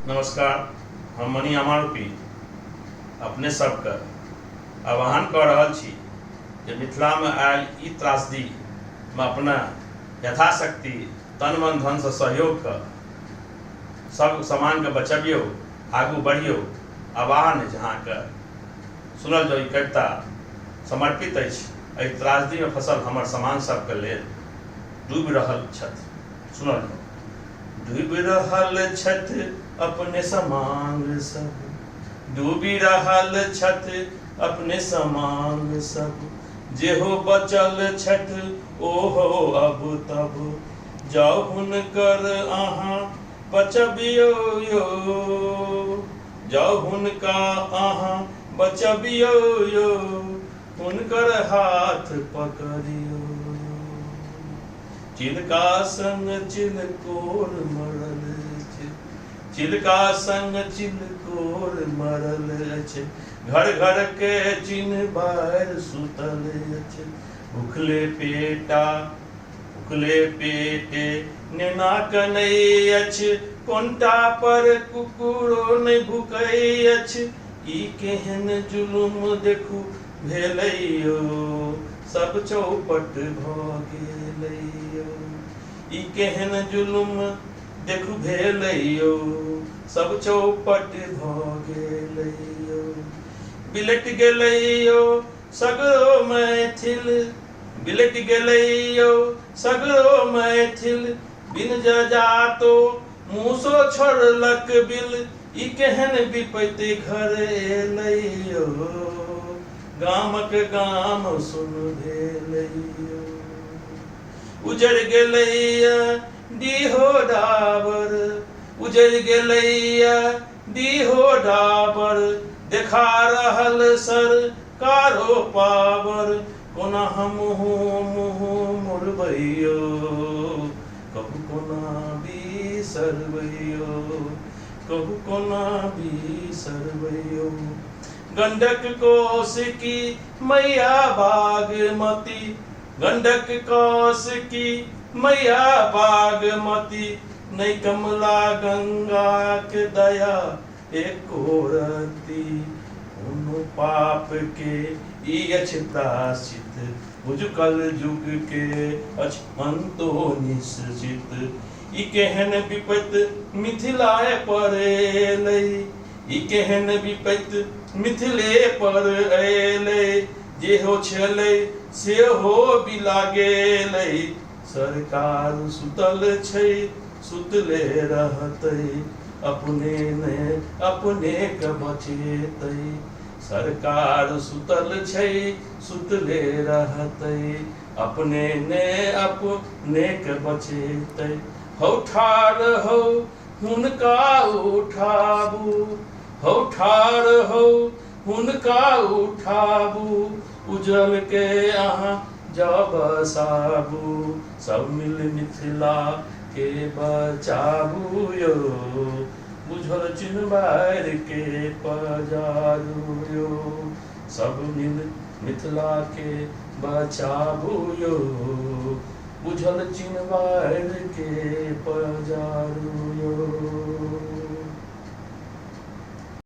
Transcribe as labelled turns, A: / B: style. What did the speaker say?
A: नमस्कार। हम मणि आमारूपी अपने सबके आह्वान कऽ रहल छी जे मिथिला में आयल ई त्रासदी में अपना यथाशक्ति तन मन धन से सहयोग कर सब समान के बचबियो, आगू बढ़ियो। आह्वान जहाँ के सुनल जो कविता समर्पित अछि। त्रासदी में फसल हमर समान सबके लेल डूबि रहल छथि। सुनल डूबि रहल छथि अपने समान सब, डूबि रहल छथि अपने समान सब। जेहो बचल छथि ओहो अब तब, जाउ हुनकर अहाँ बचबियो यो, जाउ हुनका अहाँ बचबियो यो, हुनकर हाथ पकड़ियो। चिलका संग चिलकोर मरल छै, चिलका संग चिलकोर मरल छै। घर घर के चिन्ह बाहर सुतल छै। भूखले पेटे नेनाक नहि अछि, कोंटा पर कुकुरो नहि भुकै अछि। ई केहन जुलुम देखू भेलैयो, सब चौपट भऽ गेलैयो। ई केहन जुलुम देखू भेलैयो, सब चौपट भऽ गेलैयो। बिलट गेलैयो सगरो मैथिल, बिलट गेलैयो सगरो मैथिल। बिन जजातो मूसो छोड़लक बिल, ई केहन विपत्ति घर एलैयो। गामक गाम सुन भेलैयो। उजड़ गेलैया डीहो डाबर, उजड़ गेलैया डीहो डाबर। देखा रहल सरकारो पावर, कोना हमहू मुँह मुड़बैयो, कहू कोना बिसरबैयो, कहू कोना बिसरबैयो। गंडक कोशिकी मैया बागमती, गंडक कोशिकी मैया बागमती। नहीं कमला गंगा के दया एको रती, उनु पाप के ई अछि प्राश्चित। बुझकल जुग के अछि अंतो निश्चित। ई केहन विपत मिथिलाए पर एलै, ई केहन विपत मिथिले पर एलै। जेहो छलै सेहो बिला गेलै, सरकार सुतल छै सुतले रहतै। अपने ने अपने के बचेतै, सरकार सुतल छै सुतले रहतै। अपने ने अपने के बचेतै। हौ ठाढ़ हौ हुनका उठाबू, हौ ठाढ़ हौ हुनका उठाबू। उजल के अहाँ जाउ बसाबू, सब मिल मिथिला के बचाबू यो। बुझल चिन्ह बार के पजारू यो, सब मिल मिथिला के बचाबू यो। बुझल चिन्ह बार के पजारू यो।